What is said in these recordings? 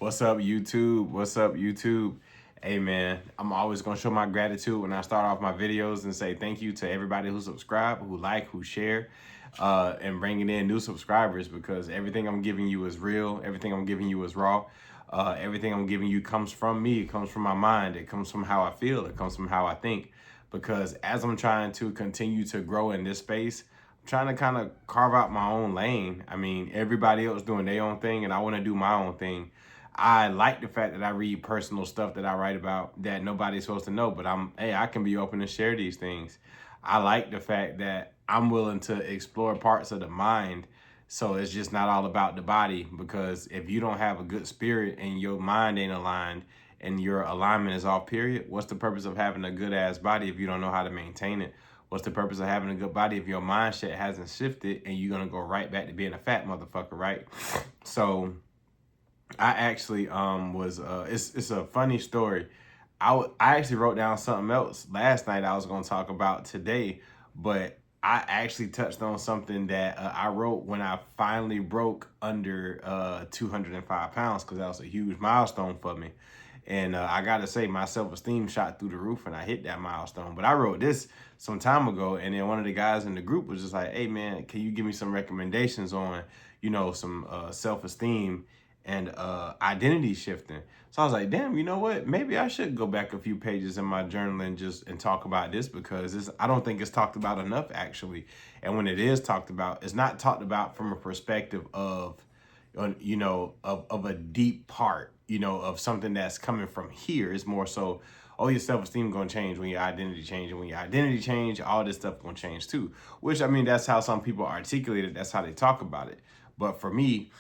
What's up, YouTube? What's up, YouTube? Hey, man, I'm always going to show my gratitude when I start off my videos and say thank you to everybody who subscribe, who like, who share, and bringing in new subscribers, because everything I'm giving you is real. Everything I'm giving you is raw. Everything I'm giving you comes from me. It comes from my mind. It comes from how I feel. It comes from how I think. Because as I'm trying to continue to grow in this space, I'm trying to kind of carve out my own lane. I mean, everybody else doing their own thing, and I want to do my own thing. I like the fact that I read personal stuff that I write about that nobody's supposed to know, but I can be open to share these things. I like the fact that I'm willing to explore parts of the mind. So it's just not all about the body, because if you don't have a good spirit and your mind ain't aligned and your alignment is off, period, what's the purpose of having a good ass body if you don't know how to maintain it? What's the purpose of having a good body if your mindset hasn't shifted and you're going to go right back to being a fat motherfucker, right? So I actually was it's a funny story. I actually wrote down something else last night I was going to talk about today, but I actually touched on something that I wrote when I finally broke under 205 pounds, because that was a huge milestone for me. And I got to say, my self-esteem shot through the roof and I hit that milestone. But I wrote this some time ago, and then one of the guys in the group was just like, hey, man, can you give me some recommendations on, some self-esteem and identity shifting? So I was like, damn, you know what? Maybe I should go back a few pages in my journal and talk about this, because I don't think it's talked about enough, actually. And when it is talked about, it's not talked about from a perspective of of a deep part, of something that's coming from here. It's more so, oh, your self-esteem gonna change when your identity change, and when your identity change, all this stuff gonna change too. Which, I mean, that's how some people articulate it. That's how they talk about it. But for me,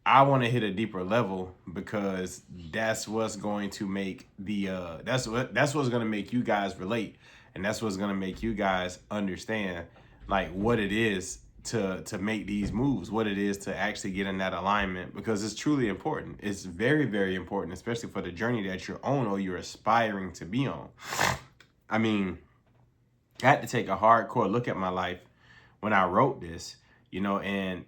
I want to hit a deeper level, because that's what's going to make that's what's going to make you guys relate, and that's what's going to make you guys understand like what it is to make these moves, what it is to actually get in that alignment, because it's truly important. It's very, very important, especially for the journey that you're on or you're aspiring to be on. I mean, I had to take a hardcore look at my life when I wrote this, and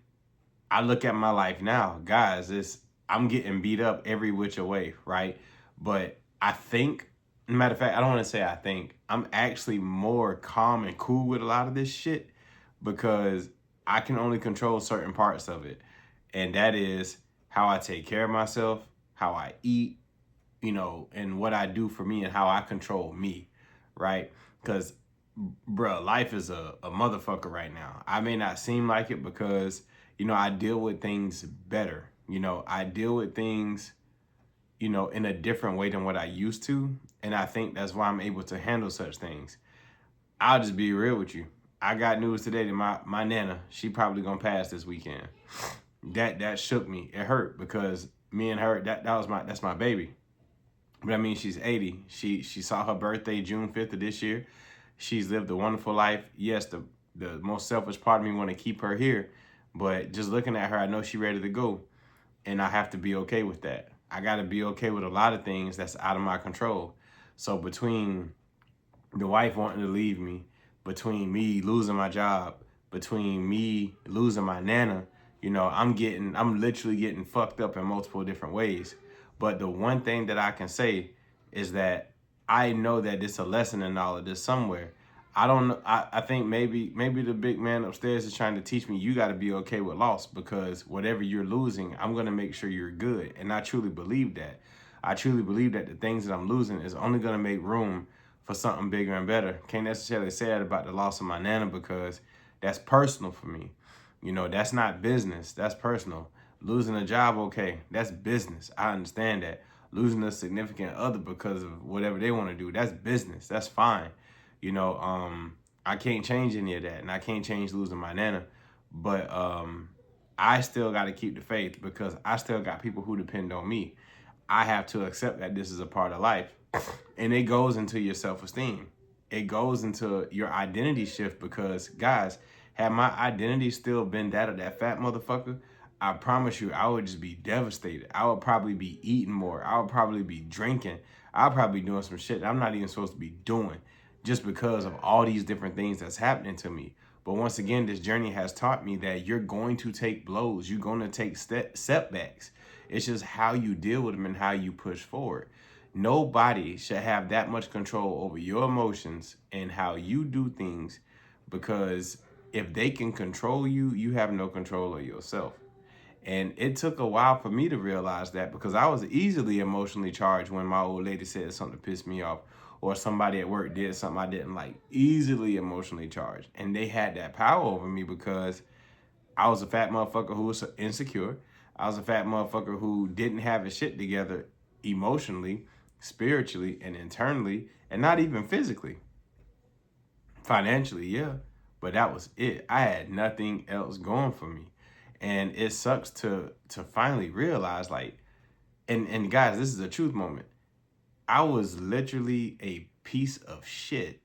I look at my life now, guys, I'm getting beat up every which way, right? But I think, matter of fact, I don't want to say I think, I'm actually more calm and cool with a lot of this shit, because I can only control certain parts of it. And that is how I take care of myself, how I eat, and what I do for me and how I control me, right? Because, bruh, life is a motherfucker right now. I may not seem like it, because I deal with things better. I deal with things, in a different way than what I used to. And I think that's why I'm able to handle such things. I'll just be real with you. I got news today that my nana, she probably gonna pass this weekend. That shook me. It hurt, because me and her, that's my baby. But I mean, she's 80. She saw her birthday June 5th of this year. She's lived a wonderful life. Yes, the most selfish part of me want to keep her here, but just looking at her, I know she's ready to go, and I have to be okay with that. I got to be okay with a lot of things that's out of my control. So between the wife wanting to leave me, between me losing my job, between me losing my nana, I'm literally getting fucked up in multiple different ways. But the one thing that I can say is that I know that it's a lesson in all of this somewhere. I don't know. I think maybe the big man upstairs is trying to teach me you got to be okay with loss, because whatever you're losing, I'm going to make sure you're good. And I truly believe that. I truly believe that the things that I'm losing is only going to make room for something bigger and better. Can't necessarily say that about the loss of my nana, because that's personal for me. That's not business. That's personal. Losing a job, okay, that's business. I understand that. Losing a significant other because of whatever they want to do, that's business. That's fine. I can't change any of that, and I can't change losing my nana. But I still got to keep the faith, because I still got people who depend on me. I have to accept that this is a part of life. And it goes into your self-esteem. It goes into your identity shift, because, guys, had my identity still been that of that fat motherfucker, I promise you, I would just be devastated. I would probably be eating more. I would probably be drinking. I'll probably be doing some shit that I'm not even supposed to be doing, just because of all these different things that's happening to me. But once again, this journey has taught me that you're going to take blows. You're going to take setbacks. It's just how you deal with them and how you push forward. Nobody should have that much control over your emotions and how you do things, because if they can control you, you have no control of yourself. And it took a while for me to realize that, because I was easily emotionally charged when my old lady said something that pissed me off, or somebody at work did something I didn't like. Easily emotionally charged. And they had that power over me because I was a fat motherfucker who was insecure. I was a fat motherfucker who didn't have his shit together emotionally, spiritually, and internally, and not even physically. Financially, yeah, but that was it. I had nothing else going for me. And it sucks to finally realize, like, and guys, this is a truth moment. I was literally a piece of shit.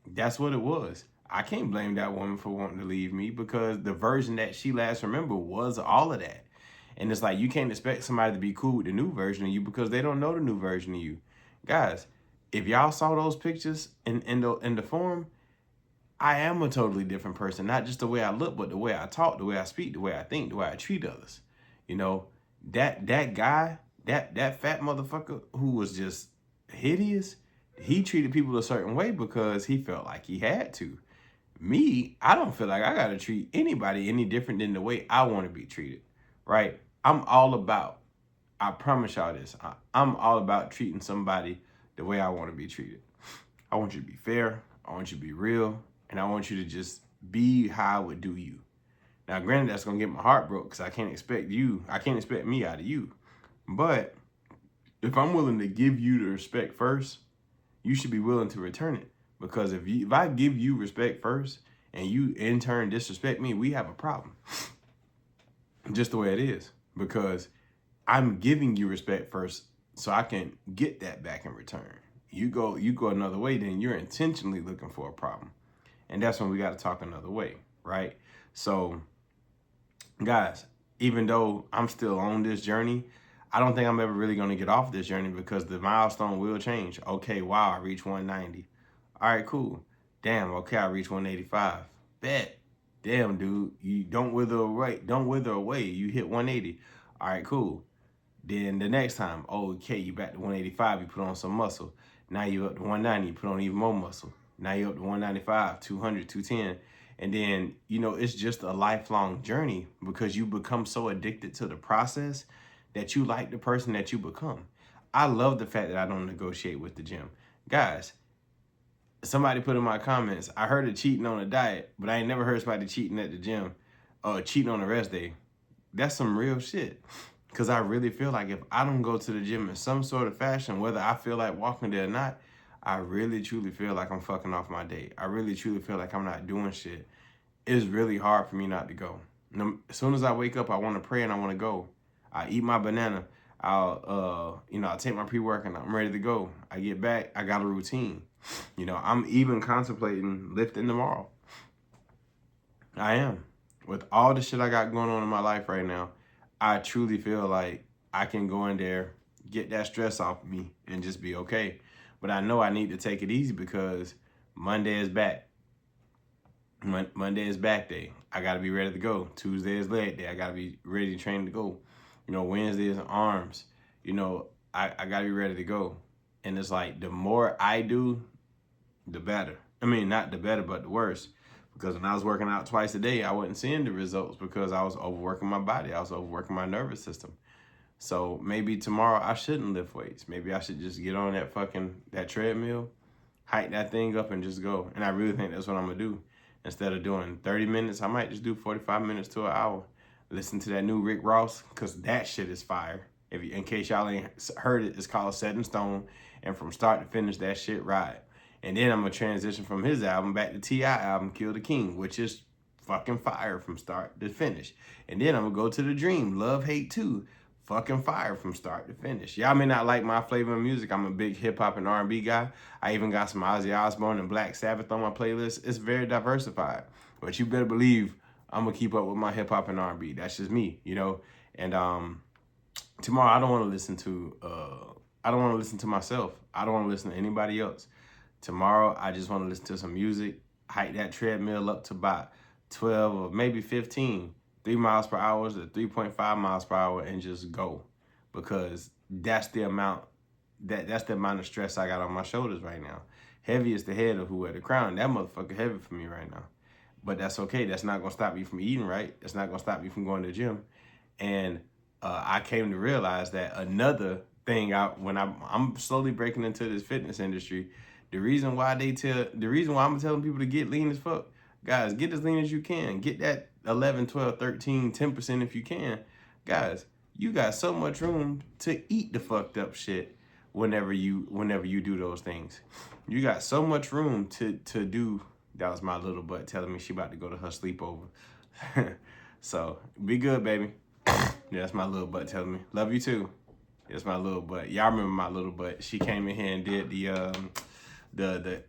That's what it was. I can't blame that woman for wanting to leave me, because the version that she last remembered was all of that. And it's like, you can't expect somebody to be cool with the new version of you because they don't know the new version of you. Guys, if y'all saw those pictures in the forum, I am a totally different person. Not just the way I look, but the way I talk, the way I speak, the way I think, the way I treat others. You know, that guy, that fat motherfucker who was just hideous, he treated people a certain way because he felt like he had to. Me, I don't feel like I gotta treat anybody any different than the way I want to be treated, right? I'm all about, I promise y'all this, I'm all about treating somebody the way I want to be treated. I want you to be fair, I want you to be real, and I want you to just be how I would do you. Now, granted, that's gonna get my heart broke because I can't expect me out of you. But if I'm willing to give you the respect first, you should be willing to return it. Because if I give you respect first and you in turn disrespect me, we have a problem. Just the way it is. Because I'm giving you respect first so I can get that back in return. You go another way, then you're intentionally looking for a problem. And that's when we got to talk another way, right? So, guys, even though I'm still on this journey, I don't think I'm ever really going to get off this journey, because the milestone will change. Okay, wow, I reached 190. All right, cool. Damn, okay, I reached 185. Bet. Damn, dude, you don't wither away. Don't wither away. You hit 180. All right, cool. Then the next time, okay, you back to 185, you put on some muscle. Now you up to 190, you put on even more muscle. Now you're up to 195, 200, 210. And then, it's just a lifelong journey, because you become so addicted to the process that you like the person that you become. I love the fact that I don't negotiate with the gym. Guys, somebody put in my comments, I heard of cheating on a diet, but I ain't never heard somebody cheating at the gym or cheating on a rest day. That's some real shit. Because I really feel like if I don't go to the gym in some sort of fashion, whether I feel like walking there or not, I really truly feel like I'm fucking off my day. I really truly feel like I'm not doing shit. It's really hard for me not to go. As soon as I wake up, I want to pray and I want to go. I eat my banana. I'll take my pre-workout. I'm ready to go. I get back. I got a routine. I'm even contemplating lifting tomorrow. I am. With all the shit I got going on in my life right now, I truly feel like I can go in there, get that stress off of me, and just be okay. But I know I need to take it easy, because Monday is back. Monday is back day. I got to be ready to go. Tuesday is leg day. I got to be ready to train to go. Wednesday is arms. I got to be ready to go. And it's like, the more I do, the better. I mean, not the better, but the worse. Because when I was working out twice a day, I wasn't seeing the results because I was overworking my body. I was overworking my nervous system. So maybe tomorrow I shouldn't lift weights. Maybe I should just get on that treadmill, hike that thing up, and just go. And I really think that's what I'm going to do. Instead of doing 30 minutes, I might just do 45 minutes to an hour. Listen to that new Rick Ross, because that shit is fire. In case y'all ain't heard it, it's called Set in Stone. And from start to finish, that shit ride. And then I'm going to transition from his album back to T.I. album, Kill the King, which is fucking fire from start to finish. And then I'm going to go to The Dream, Love, Hate 2, fucking fire from start to finish. Y'all may not like my flavor of music. I'm a big hip-hop and R&B guy. I even got some Ozzy Osbourne and Black Sabbath on my playlist. It's very diversified. But you better believe I'm going to keep up with my hip-hop and R&B. That's just me, And tomorrow I don't want to listen to myself. I don't want to listen to anybody else. Tomorrow, I just want to listen to some music, hike that treadmill up to about 12 or maybe 15, 3 miles per hour to 3.5 miles per hour and just go, because that's the amount that's the amount of stress I got on my shoulders right now. Heavy is the head of who wear the crown. That motherfucker heavy for me right now. But that's okay. That's not gonna stop me from eating right. That's not gonna stop me from going to the gym. And I came to realize that another thing, when I'm slowly breaking into this fitness industry, the reason why I'm telling people to get lean as fuck, guys, get as lean as you can. Get that 11, 12, 13, 10% if you can. Guys, you got so much room to eat the fucked up shit whenever you do those things. You got so much room to do. That was my little butt telling me she about to go to her sleepover. So be good, baby. Yeah, that's my little butt telling me. Love you too. That's my little butt. Y'all remember my little butt. She came in here and did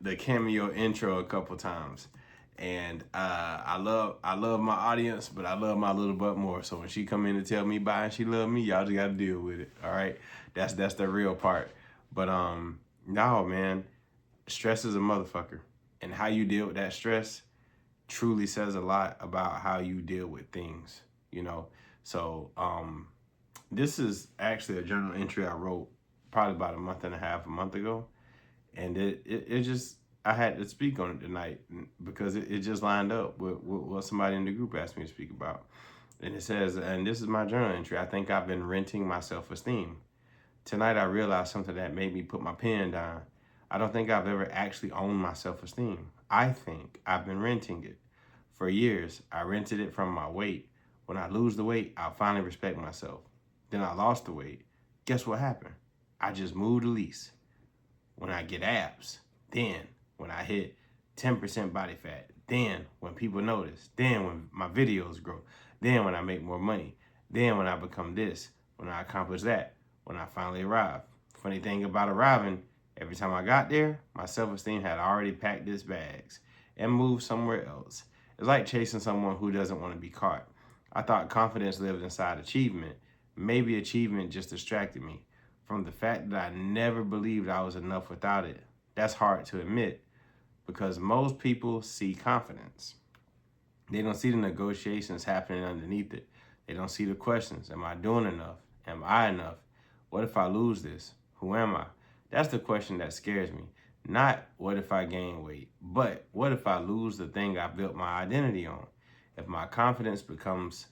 the cameo intro a couple times. And I love my audience, but I love my little butt more. So when she come in to tell me bye and she love me, y'all just gotta deal with it. All right. That's the real part. But no, man, stress is a motherfucker. And how you deal with that stress truly says a lot about how you deal with things, you know. So this is actually a journal entry I wrote probably about a month ago. And it just, I had to speak on it tonight because it just lined up with what somebody in the group asked me to speak about. And it says, and this is my journal entry: I think I've been renting my self-esteem. Tonight I realized something that made me put my pen down. I don't think I've ever actually owned my self-esteem. I think I've been renting it. For years, I rented it from my weight. When I lose the weight, I'll finally respect myself. Then I lost the weight. Guess what happened? I just moved the lease. When I get abs, then when I hit 10% body fat, then when people notice, then when my videos grow, then when I make more money, then when I become this, when I accomplish that, when I finally arrive. Funny thing about arriving, every time I got there, my self-esteem had already packed its bags and moved somewhere else. It's like chasing someone who doesn't want to be caught. I thought confidence lived inside achievement. Maybe achievement just distracted me from the fact that I never believed I was enough without it. That's hard to admit because most people see confidence. They don't see the negotiations happening underneath it. They don't see the questions. Am I doing enough? Am I enough? What if I lose this? Who am I? That's the question that scares me. Not what if I gain weight, but what if I lose the thing I built my identity on? If my confidence comes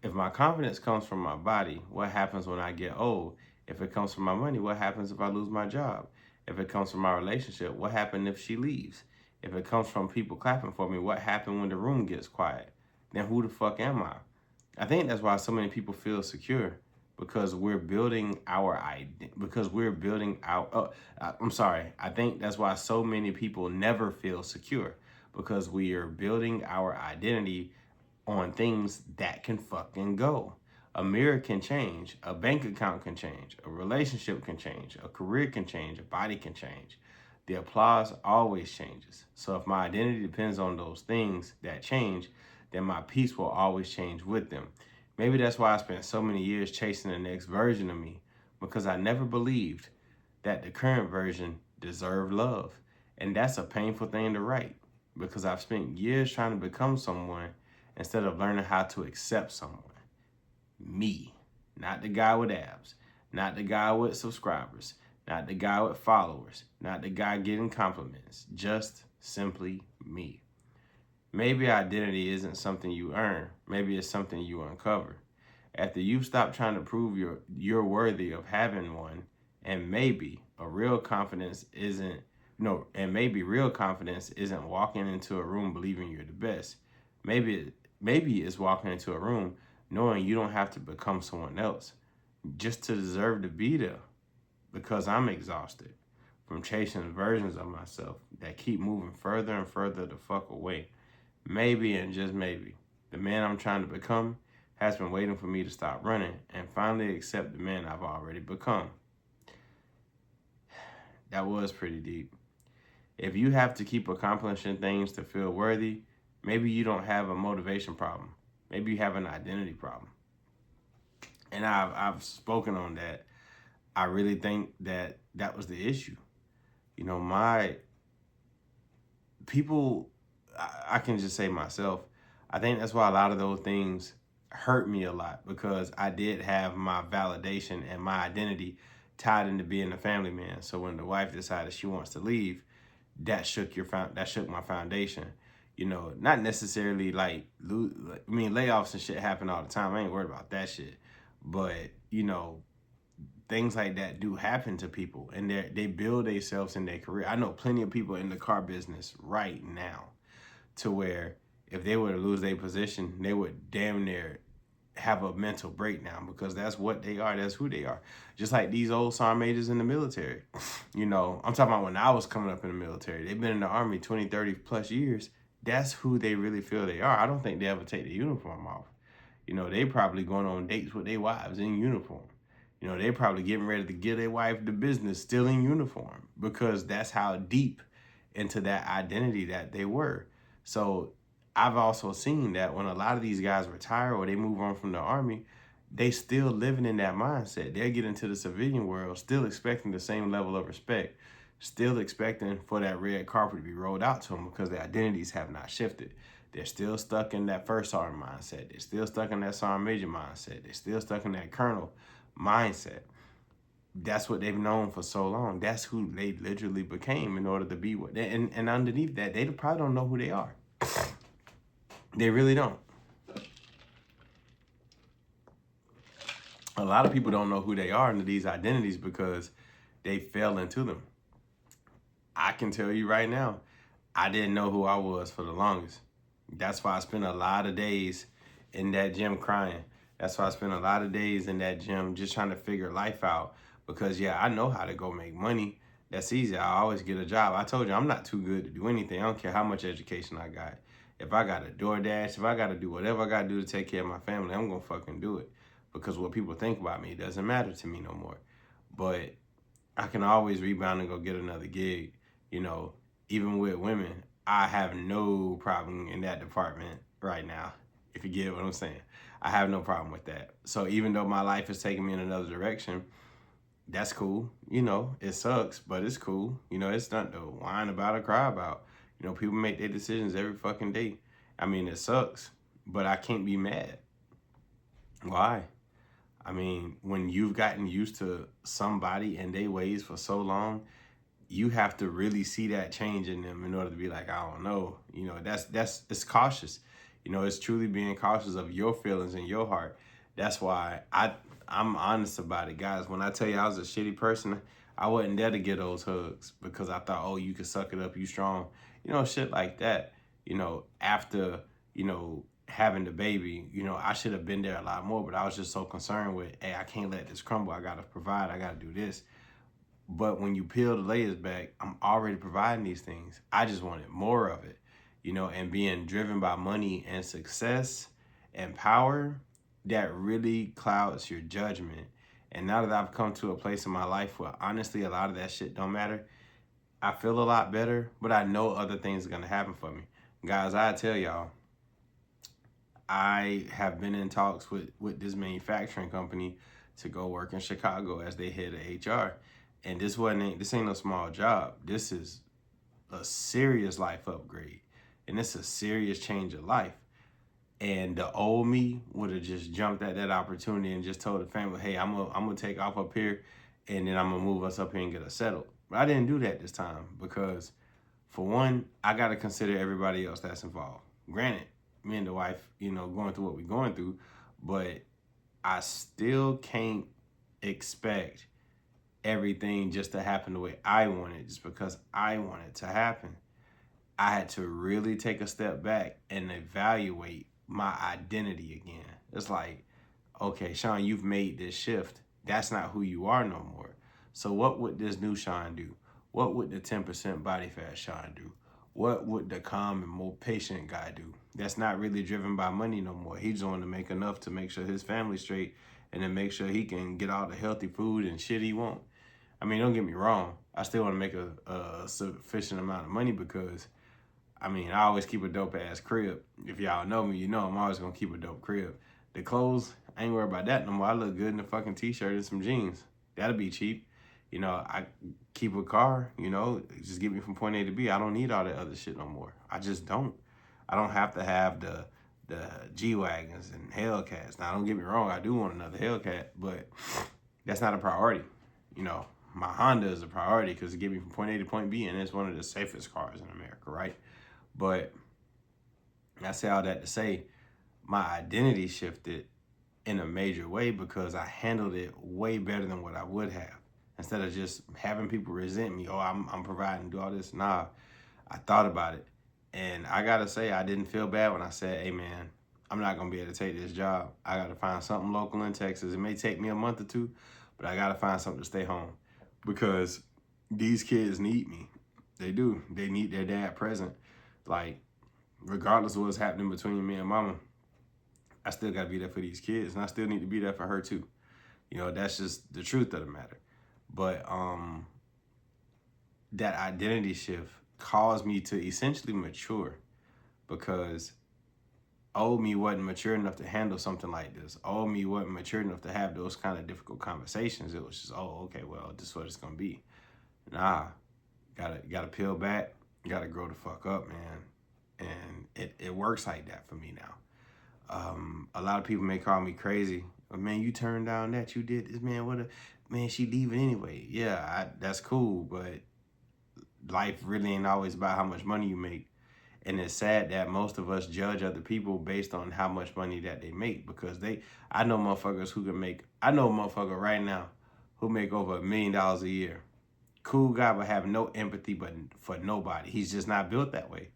from my body, what happens when I get old? If it comes from my money, what happens if I lose my job? If it comes from my relationship, what happens if she leaves? If it comes from people clapping for me, what happens when the room gets quiet? Then who the fuck am I? I think that's why so many people feel secure, because we're building our I think that's why so many people never feel secure, because we are building our identity on things that can fucking go. A mirror can change, a bank account can change, a relationship can change, a career can change, a body can change. The applause always changes. So if my identity depends on those things that change, then my peace will always change with them. Maybe that's why I spent so many years chasing the next version of me, because I never believed that the current version deserved love. And that's a painful thing to write, because I've spent years trying to become someone instead of learning how to accept someone. Me, not the guy with abs, not the guy with subscribers, not the guy with followers, not the guy getting compliments, just simply me. Maybe identity isn't something you earn. Maybe it's something you uncover. After you stop trying to prove you're worthy of having one, and maybe real confidence isn't walking into a room believing you're the best. Maybe it's walking into a room knowing you don't have to become someone else just to deserve to be there, because I'm exhausted from chasing versions of myself that keep moving further and further the fuck away. Maybe, and just maybe, the man I'm trying to become has been waiting for me to stop running and finally accept the man I've already become. That was pretty deep. If you have to keep accomplishing things to feel worthy, maybe you don't have a motivation problem. Maybe you have an identity problem. And I've spoken on that. I really think that was the issue. You know, I can just say myself, I think that's why a lot of those things hurt me a lot because I did have my validation and my identity tied into being a family man. So when the wife decided she wants to leave, that shook my foundation. You know, not necessarily like layoffs and shit happen all the time. I ain't worried about that shit. But, you know, things like that do happen to people, and they build themselves in their career. I know plenty of people in the car business right now to where if they were to lose their position, they would damn near have a mental breakdown because that's what they are. That's who they are. Just like these old sergeant majors in the military. You know, I'm talking about when I was coming up in the military. They've been in the Army 20, 30 plus years. That's who they really feel they are. I don't think they ever take the uniform off. You know, they probably going on dates with their wives in uniform. You know, they probably getting ready to give their wife the business still in uniform because that's how deep into that identity that they were. So I've also seen that when a lot of these guys retire or they move on from the Army, they still living in that mindset. They get into the civilian world still expecting the same level of respect, still expecting for that red carpet to be rolled out to them because their identities have not shifted. They're still stuck in that first sergeant mindset. They're still stuck in that sergeant major mindset. They're still stuck in that colonel mindset. That's what they've known for so long. That's who they literally became in order to be what they, and underneath that, they probably don't know who they are. They really don't. A lot of people don't know who they are into these identities because they fell into them. I can tell you right now, I didn't know who I was for the longest. That's why I spent a lot of days in that gym crying. That's why I spent a lot of days in that gym just trying to figure life out. Because yeah, I know how to go make money. That's easy. I always get a job. I told you I'm not too good to do anything. I don't care how much education I got. If I got to DoorDash, if I got to do whatever I got to do to take care of my family, I'm going to fucking do it. Because what people think about me doesn't matter to me no more. But I can always rebound and go get another gig. You know, even with women, I have no problem in that department right now, if you get what I'm saying. I have no problem with that. So even though my life is taking me in another direction, that's cool. You know, it sucks, but it's cool. You know, it's not to whine about or cry about. You know, people make their decisions every fucking day. I mean, it sucks, but I can't be mad. Why? I mean, when you've gotten used to somebody and their ways for so long, you have to really see that change in them in order to be like, I don't know. You know, it's cautious. You know, it's truly being cautious of your feelings and your heart. That's why I'm honest about it, guys. When I tell you I was a shitty person, I wasn't there to get those hugs because I thought, oh, you can suck it up, you strong. You know, shit like that. You know, after, you know, having the baby, you know, I should have been there a lot more, but I was just so concerned with, hey, I can't let this crumble. I got to provide. I got to do this. But when you peel the layers back, I'm already providing these things. I just wanted more of it, you know, and being driven by money and success and power, that really clouds your judgment. And now that I've come to a place in my life where honestly a lot of that shit don't matter, I feel a lot better, but I know other things are gonna happen for me. Guys, I tell y'all, I have been in talks with this manufacturing company to go work in Chicago as they head of HR. And this ain't no small job. This is a serious life upgrade. And it's a serious change of life. And the old me would have just jumped at that opportunity and just told the family, hey, I'm gonna take off up here and then I'm gonna move us up here and get us settled. But I didn't do that this time because for one, I gotta consider everybody else that's involved. Granted, me and the wife, you know, going through what we're going through, but I still can't expect everything just to happen the way I want it, just because I want it to happen. I had to really take a step back and evaluate my identity again. It's like, okay, Sean, you've made this shift. That's not who you are no more. So what would this new Sean do? What would the 10% body fat Sean do? What would the calm and more patient guy do? That's not really driven by money no more. He's on to make enough to make sure his family's straight and then make sure he can get all the healthy food and shit he wants. I mean, don't get me wrong. I still want to make a sufficient amount of money because, I mean, I always keep a dope-ass crib. If y'all know me, you know I'm always going to keep a dope crib. The clothes, I ain't worried about that no more. I look good in a fucking t-shirt and some jeans. That'll be cheap. You know, I keep a car, you know, just get me from point A to B. I don't need all that other shit no more. I just don't. I don't have to have the G-Wagons and Hellcats. Now, don't get me wrong, I do want another Hellcat, but that's not a priority. You know, my Honda is a priority because it gets me from point A to point B, and it's one of the safest cars in America, right? But I say all that to say, my identity shifted in a major way because I handled it way better than what I would have. Instead of just having people resent me, oh, I'm providing, do all this. Nah, I thought about it. And I gotta say, I didn't feel bad when I said, hey man, I'm not gonna be able to take this job. I gotta find something local in Texas. It may take me a month or two, but I gotta find something to stay home because these kids need me. They do. They need their dad present. Like, regardless of what's happening between me and mama, I still gotta be there for these kids, and I still need to be there for her too. You know, that's just the truth of the matter. But that identity shift caused me to essentially mature because old me wasn't mature enough to handle something like this. Old me wasn't mature enough to have those kind of difficult conversations. It was just, oh, okay, well, this is what it's gonna be. Nah, gotta peel back. Gotta grow the fuck up, man. And it works like that for me now. A lot of people may call me crazy. But man, you turned down that, you did this, man. Man, she leaving anyway. Yeah, that's cool, but life really ain't always about how much money you make. And it's sad that most of us judge other people based on how much money that they make because I know motherfuckers who can make, I know a motherfucker right now who make over $1 million a year. Cool guy, but have no empathy but for nobody. He's just not built that way.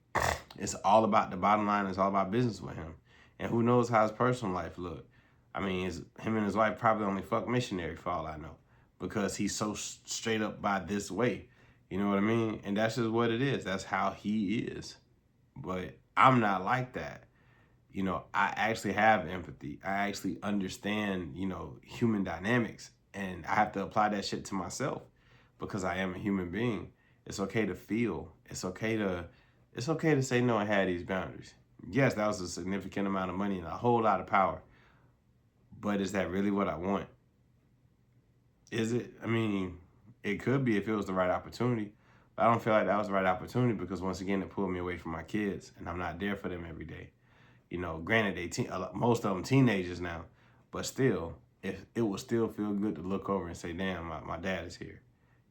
It's all about the bottom line. It's all about business with him. And who knows how his personal life look. I mean, him and his wife probably only fuck missionary for all I know because he's so straight up by this way. You know what I mean? And that's just what it is. That's how he is. But I'm not like that. You know, I actually have empathy. I actually understand, you know, human dynamics. And I have to apply that shit to myself because I am a human being. It's okay to feel. It's okay to say no and have these boundaries. Yes, that was a significant amount of money and a whole lot of power. But is that really what I want? Is it? I mean, it could be if it was the right opportunity. But I don't feel like that was the right opportunity because once again, it pulled me away from my kids and I'm not there for them every day. You know, granted, most of them teenagers now, but still, it will still feel good to look over and say, damn, my dad is here.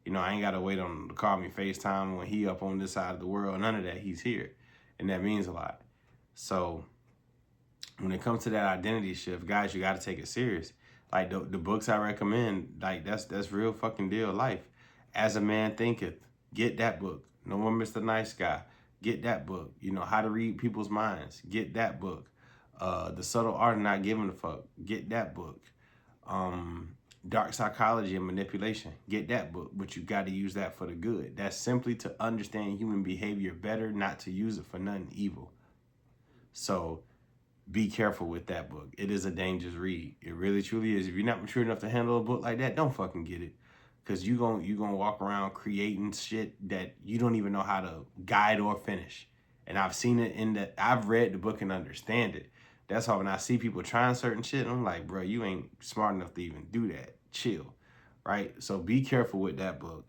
You know, I ain't got to wait on him to call me FaceTime when he up on this side of the world. None of that. He's here. And that means a lot. So when it comes to that identity shift, guys, you got to take it serious. Like the books I recommend, like that's real fucking deal life. As a Man Thinketh, get that book. No More Mr. Nice Guy, get that book. You know, How to Read People's Minds, get that book. The Subtle Art of Not Giving a Fuck, get that book. Dark Psychology and Manipulation, get that book, but you got to use that for the good. That's simply to understand human behavior better, not to use it for nothing evil. So be careful with that book. It is a dangerous read. It really truly is. If you're not mature enough to handle a book like that, don't fucking get it. Because you gonna walk around creating shit that you don't even know how to guide or finish. And I've seen it I've read the book and understand it. That's why when I see people trying certain shit, I'm like, bro, you ain't smart enough to even do that. Chill, right? So be careful with that book.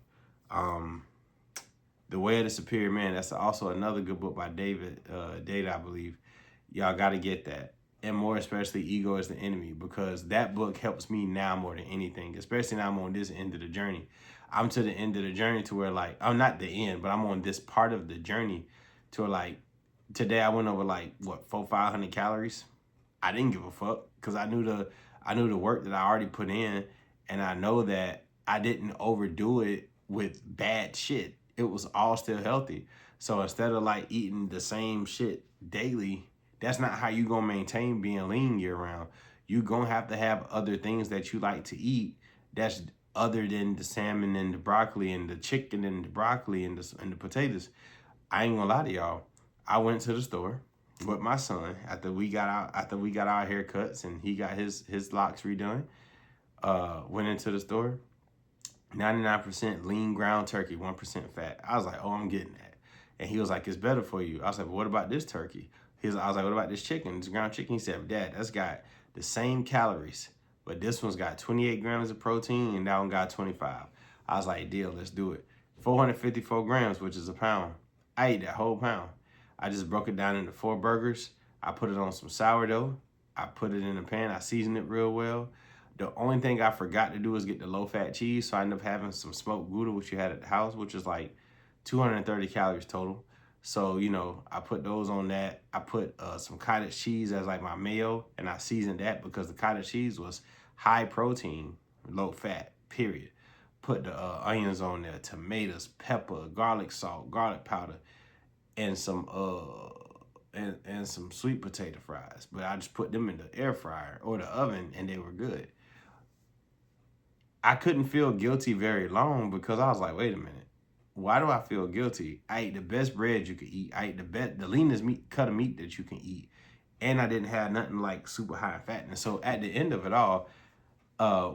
The Way of the Superior Man, that's also another good book by David, I believe. Y'all got to get that. And more especially, Ego is the Enemy, because that book helps me now more than anything, especially now I'm on this end of the journey. I'm to the end of the journey to where, like, I'm not the end, but I'm on this part of the journey to where, like, today I went over, like, what, 500 calories? I didn't give a fuck because I knew the work that I already put in, and I know that I didn't overdo it with bad shit. It was all still healthy. So instead of like eating the same shit daily, that's not how you gonna maintain being lean year round. You gonna have to have other things that you like to eat that's other than the salmon and the broccoli and the chicken and the broccoli and the potatoes. I ain't gonna lie to y'all. I went to the store with my son after we got our haircuts and he got his locks redone. Went into the store. 99% lean ground turkey, 1% fat. I was like, oh, I'm getting that. And he was like, it's better for you. I was like, but what about this turkey? I was like, what about this chicken? This ground chicken? He said, Dad, that's got the same calories, but this one's got 28 grams of protein and that one got 25. I was like, deal, let's do it. 454 grams, which is a pound. I ate that whole pound. I just broke it down into 4 burgers. I put it on some sourdough. I put it in a pan. I seasoned it real well. The only thing I forgot to do is get the low-fat cheese, so I ended up having some smoked Gouda, which you had at the house, which is like 230 calories total. So, you know, I put those on that. I put some cottage cheese as like my mayo, and I seasoned that because the cottage cheese was high protein, low fat, period. Put the onions on there, tomatoes, pepper, garlic salt, garlic powder, and some and some sweet potato fries. But I just put them in the air fryer or the oven, and they were good. I couldn't feel guilty very long because I was like, wait a minute. Why do I feel guilty? I ate the best bread you could eat. I ate the leanest cut of meat that you can eat. And I didn't have nothing like super high in fatness. So at the end of it all,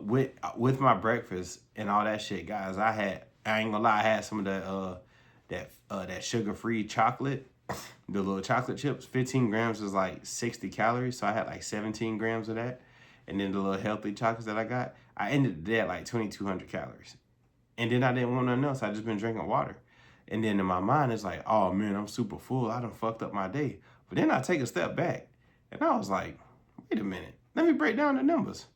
with my breakfast and all that shit, guys, I ain't gonna lie, I had some of that sugar-free chocolate, the little chocolate chips. 15 grams is like 60 calories. So I had like 17 grams of that. And then the little healthy chocolates that I got, I ended the day at like 2,200 calories. And then I didn't want nothing else. I just been drinking water. And then in my mind, it's like, oh man, I'm super full. I done fucked up my day. But then I take a step back and I was like, wait a minute. Let me break down the numbers.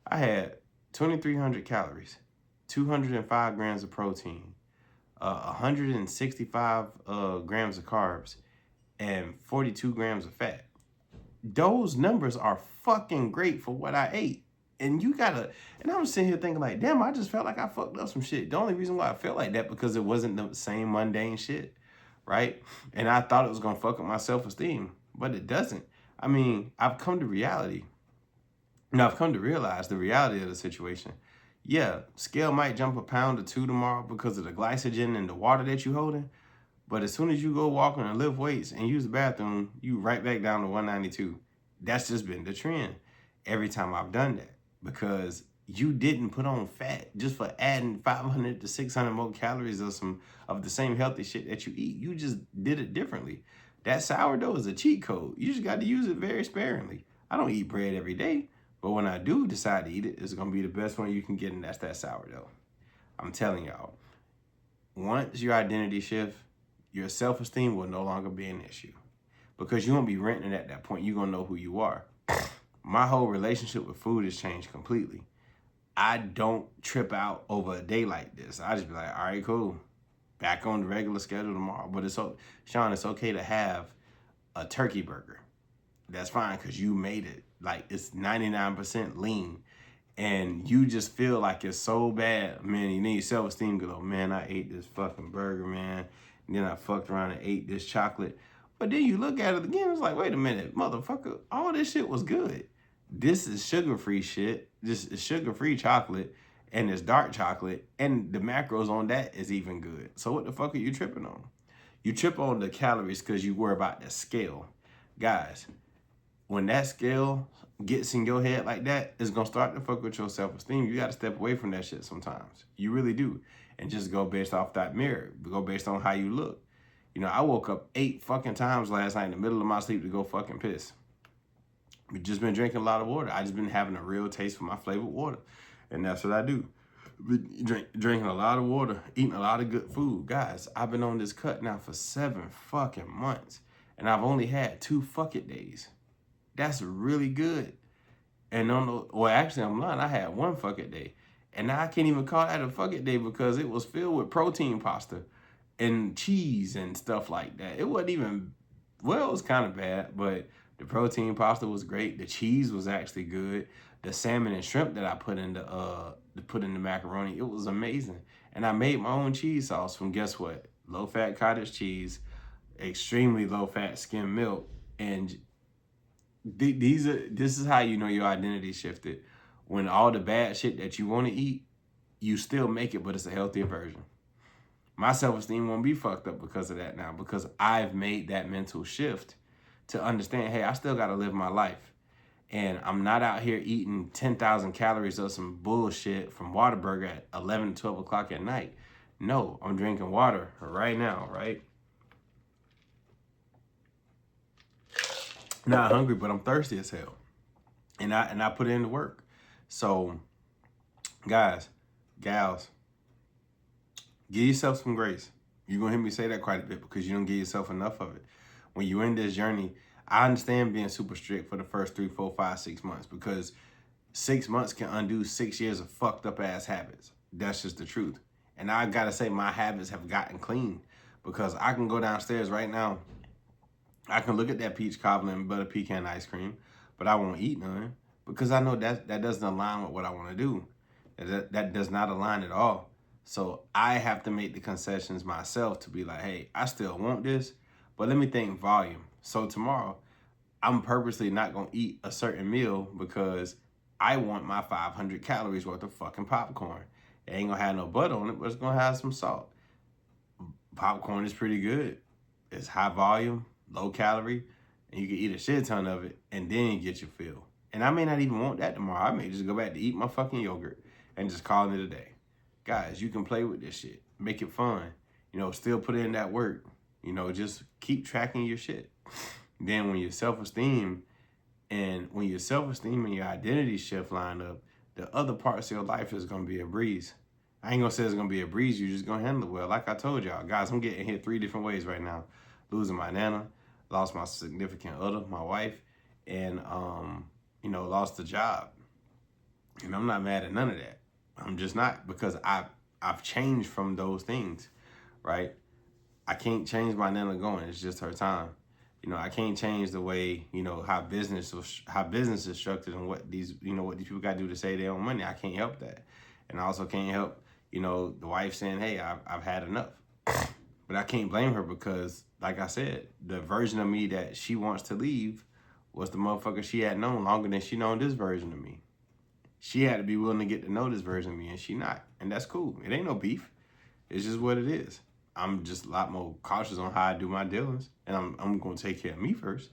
I had 2,300 calories, 205 grams of protein, 165 grams of carbs, and 42 grams of fat. Those numbers are fucking great for what I ate. And you gotta, and I was sitting here thinking like, damn, I just felt like I fucked up some shit. The only reason why I felt like that because it wasn't the same mundane shit, right? And I thought it was gonna fuck up my self-esteem, but it doesn't. I mean, I've come to reality. Now I've come to realize the reality of the situation. Yeah, scale might jump a pound or two tomorrow because of the glycogen and the water that you holding. But as soon as you go walking and lift weights and use the bathroom, you right back down to 192. That's just been the trend every time I've done that because you didn't put on fat just for adding 500 to 600 more calories of the same healthy shit that you eat. You just did it differently. That sourdough is a cheat code. You just got to use it very sparingly. I don't eat bread every day, but when I do decide to eat it, it's going to be the best one you can get, and that's that sourdough. I'm telling y'all, once your identity shifts, your self-esteem will no longer be an issue because you won't be renting at that point. You're going to know who you are. My whole relationship with food has changed completely. I don't trip out over a day like this. I just be like, all right, cool. Back on the regular schedule tomorrow. But Sean, it's okay to have a turkey burger. That's fine because you made it. Like, it's 99% lean. And you just feel like it's so bad, man. You need self-esteem. Go, oh, man, I ate this fucking burger, man. And then I fucked around and ate this chocolate. But then you look at it again, it's like, wait a minute, motherfucker, all this shit was good. This is sugar-free shit. This is sugar-free chocolate, and it's dark chocolate, and the macros on that is even good. So what the fuck are you tripping on? You trip on the calories because you worry about the scale. Guys, when that scale gets in your head like that, it's going to start to fuck with your self-esteem. You got to step away from that shit sometimes. You really do. And just go based off that mirror. Go based on how you look. You know, I woke up 8 fucking times last night in the middle of my sleep to go fucking piss. We've just been drinking a lot of water. I just been having a real taste for my flavored water. And that's what I do. Drinking a lot of water, eating a lot of good food. Guys, I've been on this cut now for 7 fucking months. And I've only had 2 fuck it days. That's really good. And actually I'm lying, I had 1 fuck it day. And now I can't even call that a fuck it day because it was filled with protein pasta and cheese and stuff like that. It wasn't even, well, it was kind of bad, but the protein pasta was great. The cheese was actually good. The salmon and shrimp that I put in the macaroni, it was amazing. And I made my own cheese sauce from, guess what? Low-fat cottage cheese, extremely low-fat skim milk, and this is how you know your identity shifted. When all the bad shit that you want to eat, you still make it, but it's a healthier version. My self-esteem won't be fucked up because of that now, because I've made that mental shift to understand, hey, I still got to live my life. And I'm not out here eating 10,000 calories of some bullshit from Whataburger at 11, 12 o'clock at night. No, I'm drinking water right now, right? Not hungry, but I'm thirsty as hell. And I put in the work. So, guys, gals, give yourself some grace. You're going to hear me say that quite a bit because you don't give yourself enough of it. When you're in this journey, I understand being super strict for the first 3, 4, 5, 6 months, because 6 months can undo 6 years of fucked up ass habits. That's just the truth. And I gotta say, my habits have gotten clean, because I can go downstairs right now. I can look at that peach cobbler and butter pecan ice cream, but I won't eat none, because I know that doesn't align with what I want to do. That does not align at all. So I have to make the concessions myself to be like, hey, I still want this, but let me think volume. So tomorrow, I'm purposely not going to eat a certain meal because I want my 500 calories worth of fucking popcorn. It ain't going to have no butter on it, but it's going to have some salt. Popcorn is pretty good. It's high volume, low calorie, and you can eat a shit ton of it and then get your fill. And I may not even want that tomorrow. I may just go back to eat my fucking yogurt and just call it a day. Guys, you can play with this shit. Make it fun. Still put in that work. Just keep tracking your shit. Then when your self-esteem and your identity shift line up, the other parts of your life is going to be a breeze. I ain't going to say it's going to be a breeze. You're just going to handle it well. Like I told y'all, guys, I'm getting hit 3 different ways right now. Losing my nana, lost my significant other, my wife, and, lost the job. And I'm not mad at none of that. I'm just not, because I've changed from those things, right? I can't change my nana going. It's just her time. I can't change the way, how business is structured and what these people got to do to save their own money. I can't help that. And I also can't help, the wife saying, hey, I've had enough. But I can't blame her, because, like I said, the version of me that she wants to leave was the motherfucker she had known longer than she known this version of me. She had to be willing to get to know this version of me, and she not. And that's cool. It ain't no beef. It's just what it is. I'm just a lot more cautious on how I do my dealings, and I'm going to take care of me first.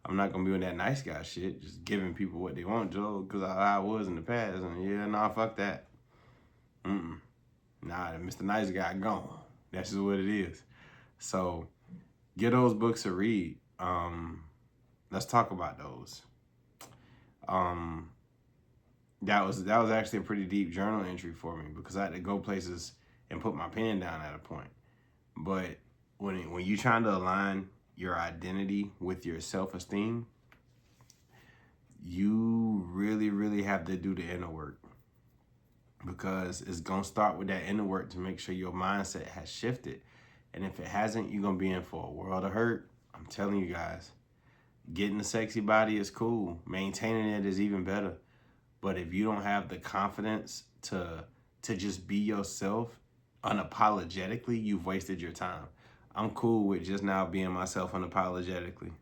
I'm not going to be on that nice guy shit, just giving people what they want, Joe, because I was in the past. And yeah, nah, fuck that. Nah, Mr. Nice Guy gone. That's just what it is. So get those books to read. Let's talk about those. That was actually a pretty deep journal entry for me, because I had to go places and put my pen down at a point. But when you're trying to align your identity with your self-esteem, you really, really have to do the inner work, because it's going to start with that inner work to make sure your mindset has shifted. And if it hasn't, you're going to be in for a world of hurt. I'm telling you guys, getting a sexy body is cool. Maintaining it is even better. But if you don't have the confidence to just be yourself unapologetically, you've wasted your time. I'm cool with just now being myself unapologetically.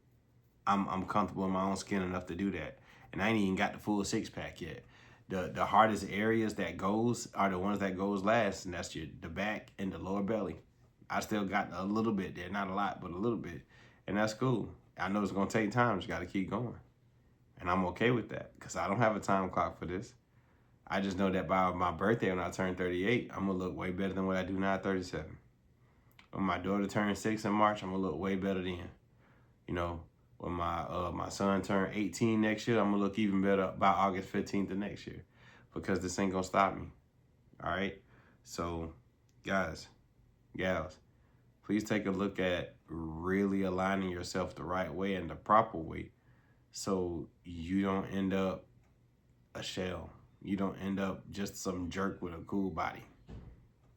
I'm comfortable in my own skin enough to do that. And I ain't even got the full 6-pack yet. The hardest areas that goes are the ones that goes last, and that's the back and the lower belly. I still got a little bit there, not a lot, but a little bit. And that's cool. I know it's going to take time. Just got to keep going. And I'm okay with that, because I don't have a time clock for this. I just know that by my birthday, when I turn 38, I'm going to look way better than what I do now at 37. When my daughter turns 6 in March, I'm going to look way better then. When my son turns 18 next year, I'm going to look even better by August 15th of next year, because this ain't going to stop me. All right? So, guys, gals, please take a look at really aligning yourself the right way and the proper way, so you don't end up a shell. You don't end up just some jerk with a cool body.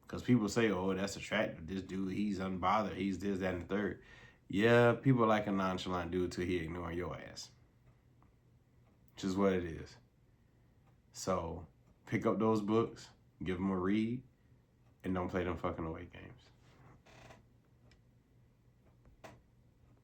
Because people say, oh, that's attractive. This dude, he's unbothered. He's this, that, and the third. Yeah, people like a nonchalant dude till he ignoring your ass. Which is what it is. So pick up those books, give them a read, and don't play them fucking away games.